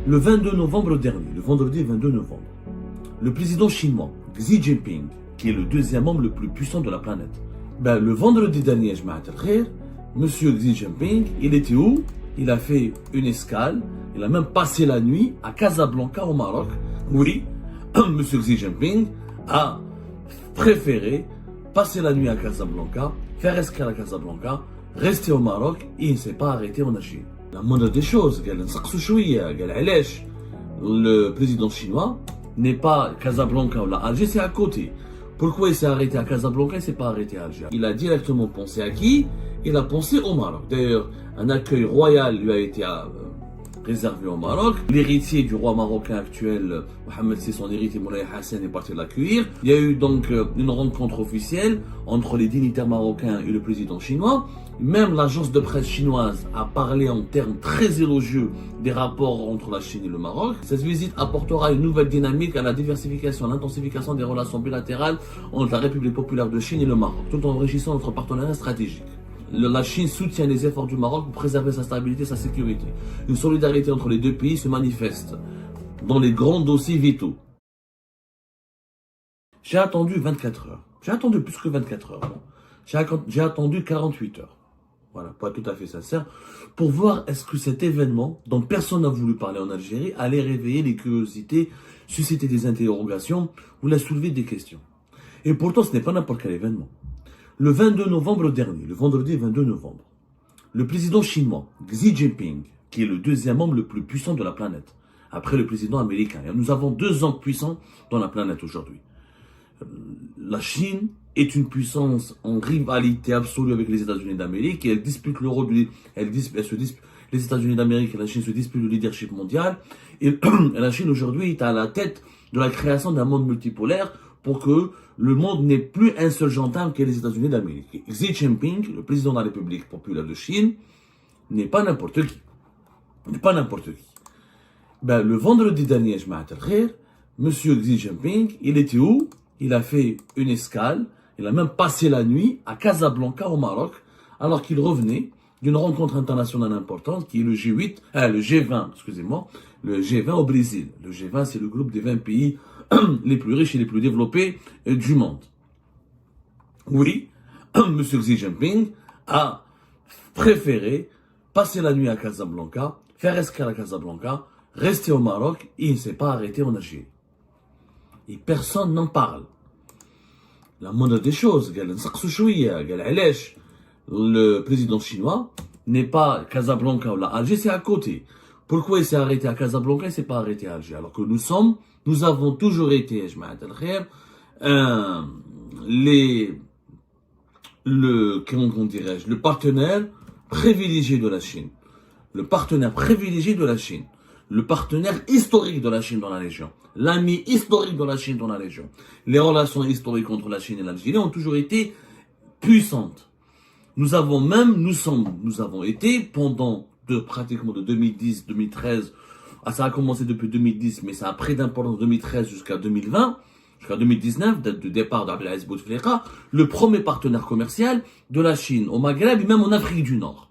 Le 22 novembre dernier, le vendredi 22 novembre, le président chinois Xi Jinping, qui est le deuxième homme le plus puissant de la planète, le vendredi dernier, Monsieur Xi Jinping, il était où? Il a fait une escale, il a même passé la nuit à Casablanca au Maroc. Oui, Monsieur Xi Jinping a préféré passer la nuit à Casablanca, faire escale à Casablanca, rester au Maroc et il ne s'est pas arrêté en Algérie. La moindre des choses, le président chinois n'est pas Casablanca ou la Alger, c'est à côté. Pourquoi il s'est arrêté à Casablanca, il ne s'est pas arrêté à Alger? Il a directement pensé à qui? Il a pensé au Maroc. D'ailleurs, un accueil royal lui a été réservé au Maroc. L'héritier du roi marocain actuel, Mohamed VI, son héritier Moulay Hassan, est parti l'accueillir. Il y a eu donc une rencontre officielle entre les dignitaires marocains et le président chinois. Même l'agence de presse chinoise a parlé en termes très élogieux des rapports entre la Chine et le Maroc. Cette visite apportera une nouvelle dynamique à la diversification, à l'intensification des relations bilatérales entre la République populaire de Chine et le Maroc, tout en enrichissant notre partenariat stratégique. La Chine soutient les efforts du Maroc pour préserver sa stabilité et sa sécurité. Une solidarité entre les deux pays se manifeste dans les grands dossiers vitaux. J'ai attendu 24 heures. J'ai attendu plus que 24 heures. J'ai attendu 48 heures. Voilà, pour être tout à fait sincère, pour voir est-ce que cet événement, dont personne n'a voulu parler en Algérie, allait réveiller les curiosités, susciter des interrogations ou la soulever des questions. Et pourtant, ce n'est pas n'importe quel événement. Le 22 novembre dernier, le vendredi 22 novembre, le président chinois Xi Jinping, qui est le deuxième homme le plus puissant de la planète, après le président américain. Et nous avons deux hommes puissants dans la planète aujourd'hui. La Chine est une puissance en rivalité absolue avec les États-Unis d'Amérique et elle dispute les États-Unis d'Amérique et la Chine se disputent le leadership mondial. Et la Chine aujourd'hui est à la tête de la création d'un monde multipolaire pour que le monde n'ait plus un seul gendarme que les États-Unis d'Amérique. Xi Jinping, le président de la République populaire de Chine, n'est pas n'importe qui. N'est pas n'importe qui. Le vendredi dernier, Monsieur Xi Jinping, il était où? Il a fait une escale, il a même passé la nuit à Casablanca au Maroc, alors qu'il revenait d'une rencontre internationale importante qui est le G20, excusez-moi, le G20 au Brésil. Le G20, c'est le groupe des 20 pays les plus riches et les plus développés du monde. Oui, M. Xi Jinping a préféré passer la nuit à Casablanca, faire escale à Casablanca, rester au Maroc et il ne s'est pas arrêté en Algérie. Et personne n'en parle. La moindre des choses, le président chinois n'est pas Casablanca ou la Alger, c'est à côté. Pourquoi il s'est arrêté à Casablanca, il ne s'est pas arrêté à Alger? Alors que nous avons toujours été, le partenaire privilégié de la Chine. Le partenaire privilégié de la Chine. Le partenaire historique de la Chine dans la région. L'ami historique de la Chine dans la région. Les relations historiques entre la Chine et l'Algérie ont toujours été puissantes. Nous avons été pendant pratiquement de 2010, 2013, ça a commencé depuis 2010, mais ça a pris d'importance de 2013 jusqu'à 2020, jusqu'à 2019, date de départ d'Abdelaziz Bouteflika, le premier partenaire commercial de la Chine au Maghreb et même en Afrique du Nord.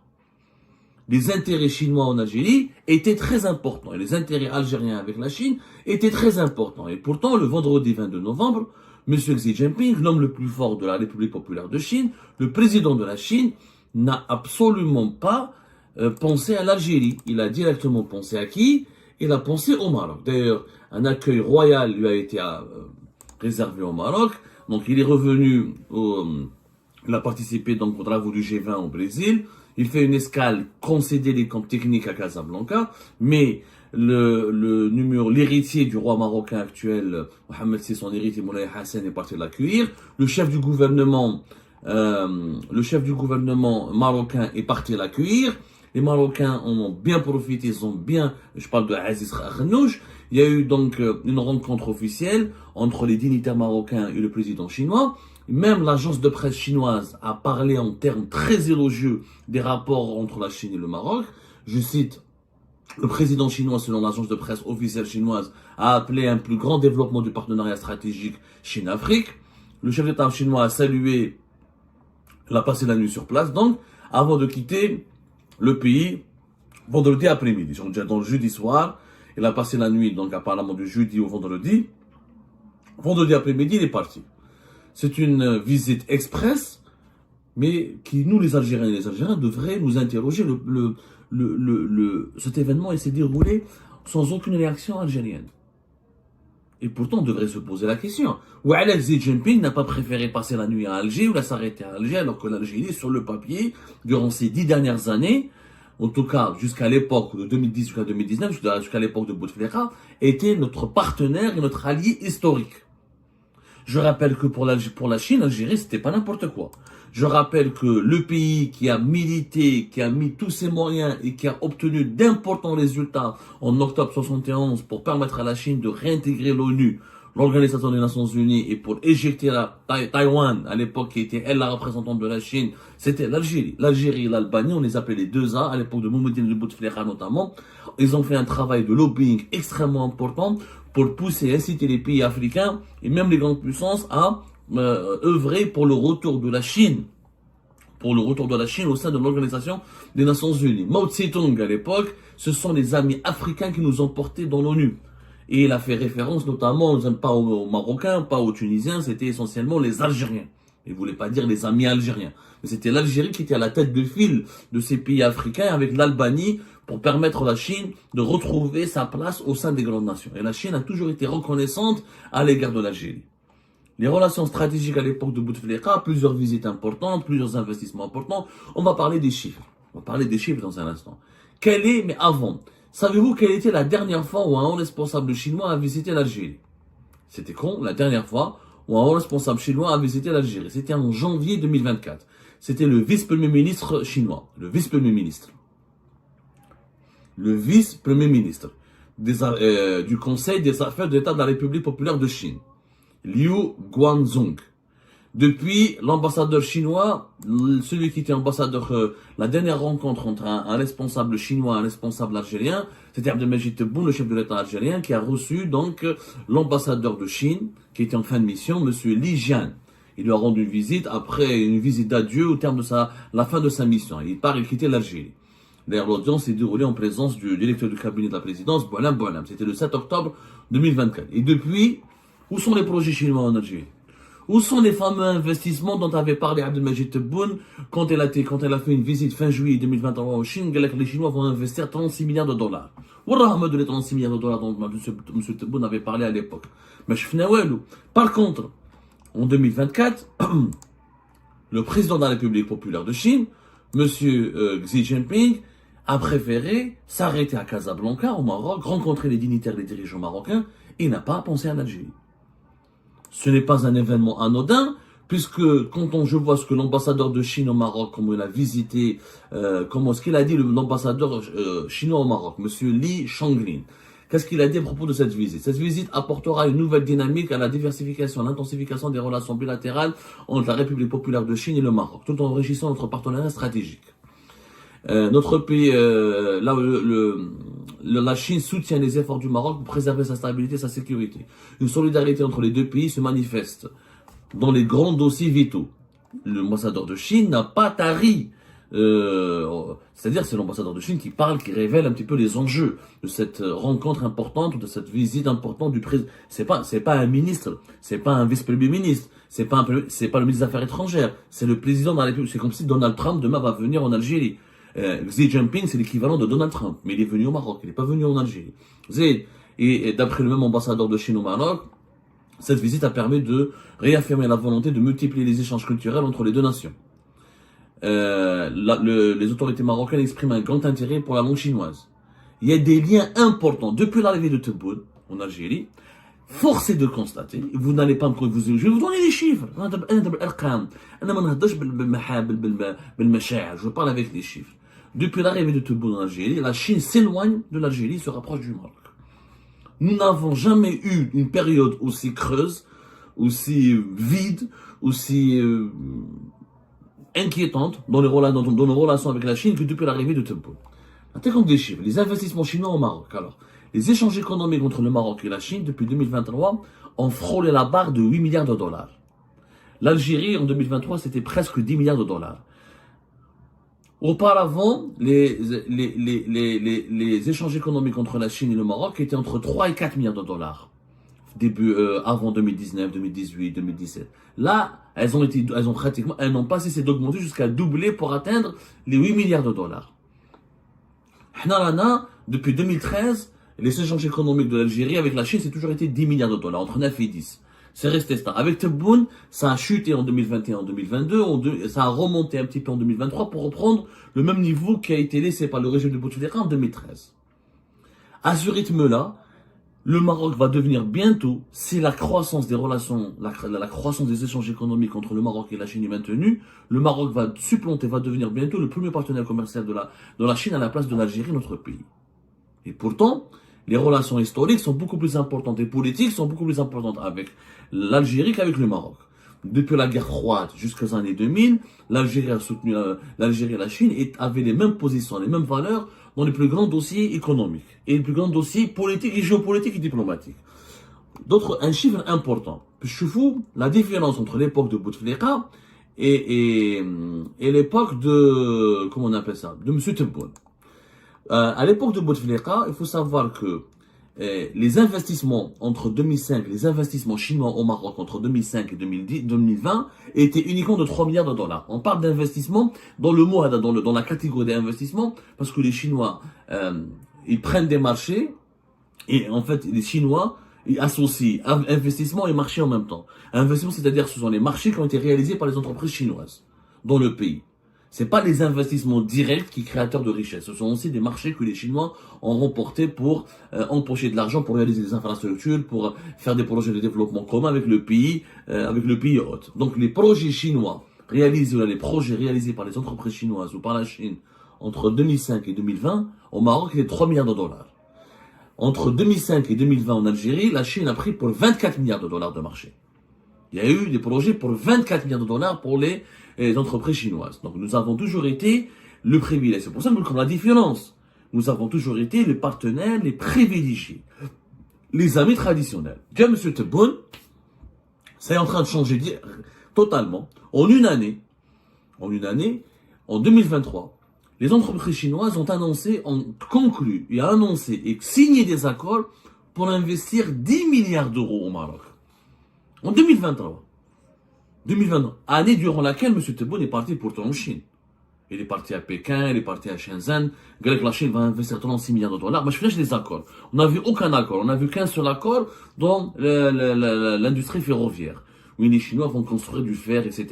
Les intérêts chinois en Algérie étaient très importants et les intérêts algériens avec la Chine étaient très importants. Et pourtant, le vendredi 22 novembre, M. Xi Jinping, l'homme le plus fort de la République populaire de Chine, le président de la Chine, n'a absolument pas pensé à l'Algérie. Il a directement pensé à qui? Il a pensé au Maroc. D'ailleurs, un accueil royal lui a été réservé au Maroc. Donc, il est revenu, il a participé donc aux travaux du G20 au Brésil. Il fait une escale, concéder les camps techniques à Casablanca, mais l'héritier du roi marocain actuel, Mohamed VI, son héritier Moulay Hassan, est parti l'accueillir. Le chef du gouvernement marocain est parti l'accueillir. Les Marocains en ont bien profité, je parle de Aziz Khanouch. Il y a eu donc une rencontre officielle entre les dignitaires marocains et le président chinois. Même l'agence de presse chinoise a parlé en termes très élogieux des rapports entre la Chine et le Maroc. Je cite, le président chinois, selon l'agence de presse officielle chinoise, a appelé un plus grand développement du partenariat stratégique Chine-Afrique. Le chef d'État chinois a salué, il a passé la nuit sur place, donc, avant de quitter le pays vendredi après-midi. Donc, le jeudi soir, Il a passé la nuit, donc apparemment du jeudi au vendredi. Vendredi après-midi, il est parti. C'est une visite express, mais qui, nous les Algériens et les Algériens, devraient nous interroger. Cet événement il s'est déroulé sans aucune réaction algérienne. Et pourtant, on devrait se poser la question. Ou alors Xi Jinping n'a pas préféré passer la nuit à Alger ou la s'arrêter à Alger, alors que l'Algérie, sur le papier, durant ces 10 dernières années, en tout cas jusqu'à l'époque de 2010 jusqu'à 2019, jusqu'à l'époque de Bouteflika, était notre partenaire et notre allié historique. Je rappelle que pour la Chine, l'Algérie, c'était pas n'importe quoi. Je rappelle que le pays qui a milité, qui a mis tous ses moyens et qui a obtenu d'importants résultats en octobre 71 pour permettre à la Chine de réintégrer l'ONU, l'Organisation des Nations Unies, et pour éjecter Taïwan, à l'époque qui était elle la représentante de la Chine, c'était l'Algérie. L'Algérie et l'Albanie, on les appelait les deux A, à l'époque de Moumoudine Bouteflika notamment. Ils ont fait un travail de lobbying extrêmement important pour pousser et inciter les pays africains et même les grandes puissances à œuvrer pour le retour de la Chine. Pour le retour de la Chine au sein de l'Organisation des Nations Unies. Mao Tse-tung à l'époque, ce sont les amis africains qui nous ont portés dans l'ONU. Et il a fait référence notamment, pas aux Marocains, pas aux Tunisiens, c'était essentiellement les Algériens. Il ne voulait pas dire les amis algériens. Mais c'était l'Algérie qui était à la tête de file de ces pays africains avec l'Albanie pour permettre à la Chine de retrouver sa place au sein des grandes nations. Et la Chine a toujours été reconnaissante à l'égard de l'Algérie. Les relations stratégiques à l'époque de Bouteflika, plusieurs visites importantes, plusieurs investissements importants. On va parler des chiffres. On va parler des chiffres dans un instant. Mais avant, savez-vous quelle était la dernière fois où un haut responsable chinois a visité l'Algérie? C'était quand la dernière fois où un haut responsable chinois a visité l'Algérie? C'était en janvier 2024. C'était le vice-premier ministre chinois. Le vice-premier ministre. Le vice-premier ministre du Conseil des affaires d'État de la République populaire de Chine. Liu Guangzhong. Depuis, l'ambassadeur chinois, celui qui était ambassadeur, la dernière rencontre entre un responsable chinois et un responsable algérien, c'était Abdelmajid Tebboune, le chef de l'État algérien, qui a reçu donc l'ambassadeur de Chine, qui était en fin de mission, monsieur Li Jian. Il lui a rendu une visite après une visite d'adieu au terme de la fin de sa mission. Il part et quitter l'Algérie. D'ailleurs, l'audience s'est déroulée en présence du directeur du cabinet de la présidence, Boualem Boualem. C'était le 7 octobre 2024. Et depuis, où sont les projets chinois en Algérie? Où sont les fameux investissements dont avait parlé Abdelmajid Tebboune quand elle a fait une visite fin juillet 2023 en Chine, que les Chinois vont investir 36 milliards de dollars. Où est-ce les 36 milliards de dollars dont M. Tebboune avait parlé à l'époque? Mais je fais Par contre, en 2024, le président de la République populaire de Chine, M. Xi Jinping, a préféré s'arrêter à Casablanca, au Maroc, rencontrer les dignitaires et les dirigeants marocains, et n'a pas pensé à l'Algérie. Ce n'est pas un événement anodin, puisque quand je vois ce que l'ambassadeur de Chine au Maroc, comment il a visité, ce qu'il a dit l'ambassadeur chinois au Maroc, monsieur Li Shanglin. Qu'est-ce qu'il a dit à propos de cette visite? Cette visite apportera une nouvelle dynamique à la diversification, à l'intensification des relations bilatérales entre la République populaire de Chine et le Maroc, tout en enrichissant notre partenariat stratégique. Notre pays, la Chine soutient les efforts du Maroc pour préserver sa stabilité et sa sécurité. Une solidarité entre les deux pays se manifeste dans les grands dossiers vitaux. L'ambassadeur de Chine n'a pas tari. C'est-à-dire, c'est l'ambassadeur de Chine qui parle, qui révèle un petit peu les enjeux de cette rencontre importante, de cette visite importante du président. C'est pas un ministre, c'est pas un vice-premier ministre, c'est pas le ministre des Affaires étrangères, c'est le président de la République. C'est comme si Donald Trump demain va venir en Algérie. Xi Jinping, c'est l'équivalent de Donald Trump, mais il est venu au Maroc, il n'est pas venu en Algérie. Et d'après le même ambassadeur de Chine au Maroc, cette visite a permis de réaffirmer la volonté de multiplier les échanges culturels entre les deux nations. Les autorités marocaines expriment un grand intérêt pour la langue chinoise. Il y a des liens importants depuis l'arrivée de Tebboune en Algérie. Force est de constater, vous n'allez pas me je vais vous donner les chiffres. Je parle avec les chiffres. Depuis l'arrivée de Tebboune en Algérie, la Chine s'éloigne de l'Algérie, se rapproche du Maroc. Nous n'avons jamais eu une période aussi creuse, aussi vide, aussi inquiétante dans nos relations avec la Chine que depuis l'arrivée de Tebboune. En compte des chiffres, les investissements chinois au Maroc. Alors, les échanges économiques entre le Maroc et la Chine depuis 2023 ont frôlé la barre de 8 milliards de dollars. L'Algérie en 2023, c'était presque 10 milliards de dollars. Auparavant, les échanges économiques entre la Chine et le Maroc étaient entre 3 et 4 milliards de dollars. Avant 2019, 2018, 2017. Là, elles n'ont pas cessé d'augmenter jusqu'à doubler pour atteindre les 8 milliards de dollars. Depuis 2013, les échanges économiques de l'Algérie avec la Chine, c'est toujours été 10 milliards de dollars, entre 9 et 10. C'est resté stable. Avec Tebboune, ça a chuté en 2021, en 2022, ça a remonté un petit peu en 2023 pour reprendre le même niveau qui a été laissé par le régime de Bouteflika en 2013. À ce rythme-là, le Maroc va devenir bientôt, si la croissance des relations, la croissance des échanges économiques entre le Maroc et la Chine est maintenue, le Maroc va devenir bientôt le premier partenaire commercial de la Chine à la place de l'Algérie, notre pays. Et pourtant, les relations historiques sont beaucoup plus importantes et politiques sont beaucoup plus importantes avec l'Algérie qu'avec le Maroc. Depuis la guerre froide jusqu'aux années 2000, l'Algérie a soutenu l'Algérie et la Chine et avaient les mêmes positions, les mêmes valeurs dans les plus grands dossiers économiques et les plus grands dossiers politiques et géopolitiques et diplomatiques. Un chiffre important. Je fous la différence entre l'époque de Bouteflika et l'époque de, comment on appelle ça, de M. Tebboune. À l'époque de Bouteflika, il faut savoir que les investissements entre 2005, les investissements chinois au Maroc entre 2005 et 2020 étaient uniquement de 3 milliards de dollars. On parle d'investissement dans dans la catégorie des investissements parce que les Chinois, ils prennent des marchés et en fait, les Chinois, ils associent investissement et marché en même temps. Investissement, c'est-à-dire ce sont les marchés qui ont été réalisés par les entreprises chinoises dans le pays. C'est pas les investissements directs qui sont créateurs de richesse. Ce sont aussi des marchés que les Chinois ont remportés pour empocher de l'argent, pour réaliser des infrastructures, pour faire des projets de développement communs avec le pays hôte. Donc les projets chinois les projets réalisés par les entreprises chinoises ou par la Chine entre 2005 et 2020, au Maroc, il y a 3 milliards de dollars. Entre 2005 et 2020 en Algérie, la Chine a pris pour 24 milliards de dollars de marché. Il y a eu des projets pour 24 milliards de dollars pour les entreprises chinoises. Donc nous avons toujours été le privilège. C'est pour ça que nous avons la différence. Nous avons toujours été les partenaires, les privilégiés, les amis traditionnels. Bien, M. Tebboune, ça est en train de changer totalement. En une année, en 2023, les entreprises chinoises ont conclu et signé des accords pour investir 10 milliards d'euros au Maroc. En 2023. 2020, année durant laquelle M. Tebboune est parti pourtant en Chine. Il est parti à Pékin, il est parti à Shenzhen. La Chine va investir 36 milliards de dollars. Mais je fais des accords. On n'a vu aucun accord. On n'a vu qu'un seul accord dans l'industrie ferroviaire. Oui, les Chinois vont construire du fer, etc.,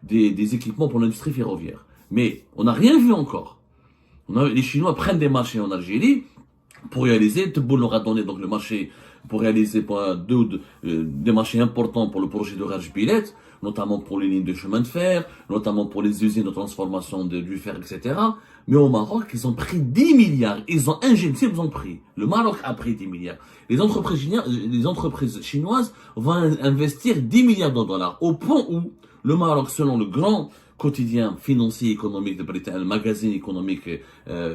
des équipements pour l'industrie ferroviaire. Mais on n'a rien vu encore. Les Chinois prennent des marchés en Algérie pour réaliser. Tebboune leur a donné donc le marché pour réaliser des marchés importants pour le projet de Raj Bilet, notamment pour les lignes de chemin de fer, notamment pour les usines de transformation du fer, etc. Mais au Maroc, ils ont pris 10 milliards. Ils ont pris. Le Maroc a pris 10 milliards. Les entreprises chinoises vont investir 10 milliards de dollars. Au point où le Maroc, selon le grand quotidien financier économique de Britannique, le magazine économique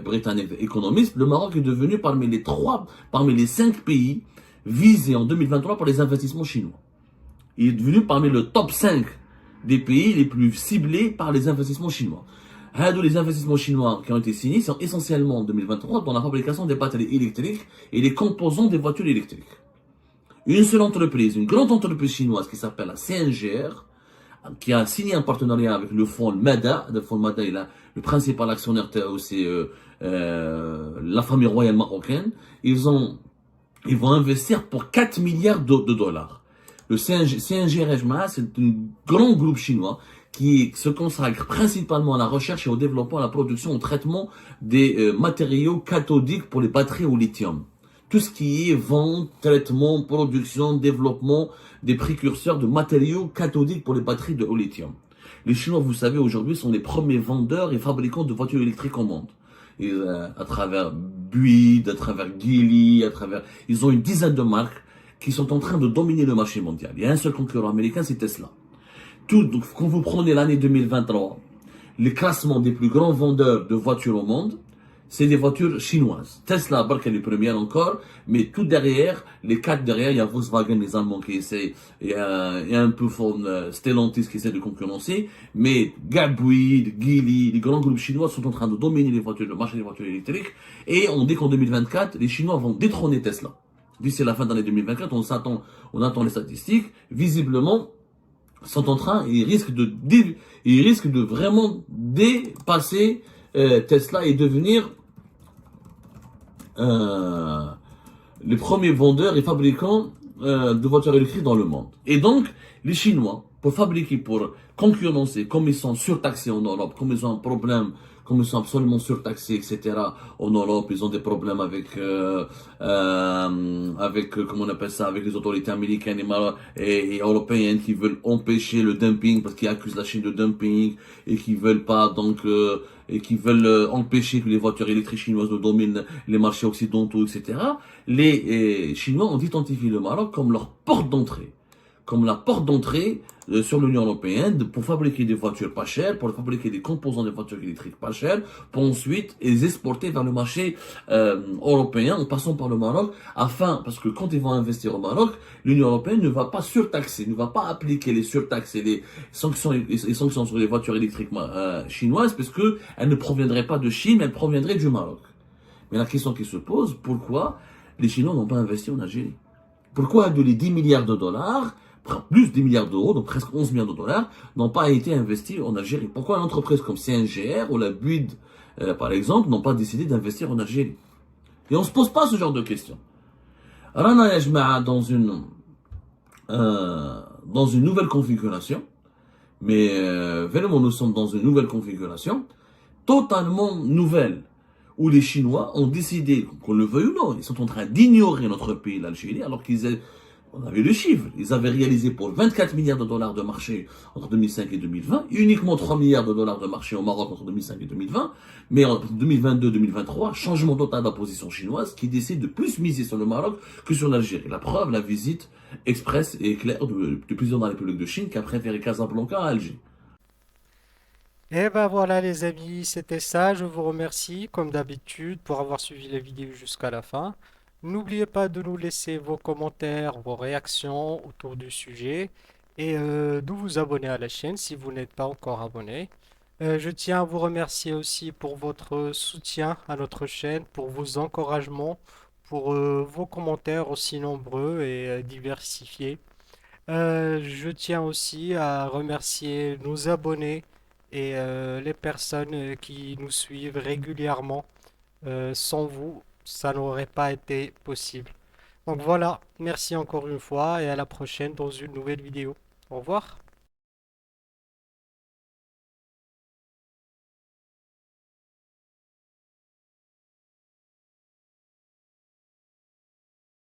britannique Economist, le Maroc est devenu parmi les 5 pays visés en 2023 par les investissements chinois. Il est devenu parmi le top 5 des pays les plus ciblés par les investissements chinois. Les investissements chinois qui ont été signés sont essentiellement en 2023 dans la fabrication des batteries électriques et les composants des voitures électriques. Une seule entreprise, une grande entreprise chinoise qui s'appelle la CNGR, qui a signé un partenariat avec le fonds MEDA. Le fonds MEDA est le principal actionnaire, c'est la famille royale marocaine. Ils vont investir pour 4 milliards de dollars. Le CNGR, c'est un grand groupe chinois qui se consacre principalement à la recherche et au développement, à la production, au traitement des matériaux cathodiques pour les batteries au lithium. Tout ce qui est vente, traitement, production, développement des précurseurs de matériaux cathodiques pour les batteries au lithium. Les Chinois, vous savez, aujourd'hui sont les premiers vendeurs et fabricants de voitures électriques au monde. Et, à travers Buick, à travers Geely, ils ont une dizaine de marques qui sont en train de dominer le marché mondial. Il y a un seul concurrent américain, c'est Tesla. Donc, quand vous prenez l'année 2023, les classements des plus grands vendeurs de voitures au monde, c'est des voitures chinoises. Tesla, barque, elle est première encore, mais tout derrière, les quatre derrière, il y a Volkswagen, les Allemands qui essaient, il y a un peu Stellantis qui essaie de concurrencer, mais Gabui, Geely, les grands groupes chinois sont en train de dominer les voitures, le marché des voitures électriques, et on dit qu'en 2024, les Chinois vont détrôner Tesla. D'ici la fin de l'année 2024, on attend les statistiques, visiblement, sont en train, ils risquent de vraiment dépasser Tesla et devenir euh, les premiers vendeurs et fabricants de voitures électriques dans le monde. Et donc, les Chinois, pour fabriquer, pour concurrencer, comme ils sont surtaxés en Europe, comme ils ont un problème, comme ils sont absolument surtaxés, etc. En Europe, ils ont des problèmes comment on appelle ça, avec les autorités américaines et européennes qui veulent empêcher le dumping parce qu'ils accusent la Chine de dumping et qui veulent pas et qui veulent empêcher que les voitures électriques chinoises ne dominent les marchés occidentaux, etc. Les Chinois ont identifié le Maroc comme leur porte d'entrée, comme la porte d'entrée sur l'Union européenne pour fabriquer des voitures pas chères, pour fabriquer des composants de voitures électriques pas chères, pour ensuite les exporter vers le marché européen en passant par le Maroc, parce que quand ils vont investir au Maroc, l'Union européenne ne va pas surtaxer, ne va pas appliquer les surtaxes et les sanctions sur les voitures électriques chinoises, parce que elles ne proviendraient pas de Chine, mais elles proviendraient du Maroc. Mais la question qui se pose, pourquoi les Chinois n'ont pas investi en Algérie? Pourquoi de les 10 milliards de dollars, plus 10 milliards d'euros, donc presque 11 milliards de dollars, n'ont pas été investis en Algérie? Pourquoi une entreprise comme CNGR ou la BUID, par exemple, n'ont pas décidé d'investir en Algérie? Et on ne se pose pas ce genre de questions. Rana Yajma'a dans une nouvelle configuration, mais vraiment nous sommes dans une nouvelle configuration, totalement nouvelle, où les Chinois ont décidé, qu'on le veuille ou non, ils sont en train d'ignorer notre pays, l'Algérie, alors on avait le chiffre, ils avaient réalisé pour 24 milliards de dollars de marché entre 2005 et 2020, uniquement 3 milliards de dollars de marché au Maroc entre 2005 et 2020, mais en 2022-2023, changement total de la position chinoise qui décide de plus miser sur le Maroc que sur l'Algérie. La preuve, la visite express et claire du président de la République de Chine qui a préféré Casablanca à Alger. Et ben voilà les amis, c'était ça. Je vous remercie comme d'habitude pour avoir suivi la vidéo jusqu'à la fin. N'oubliez pas de nous laisser vos commentaires, vos réactions autour du sujet et de vous abonner à la chaîne si vous n'êtes pas encore abonné. Je tiens à vous remercier aussi pour votre soutien à notre chaîne, pour vos encouragements, pour vos commentaires aussi nombreux et diversifiés. Je tiens aussi à remercier nos abonnés et les personnes qui nous suivent régulièrement. Sans vous, ça n'aurait pas été possible. Donc voilà, merci encore une fois et à la prochaine dans une nouvelle vidéo. Au revoir.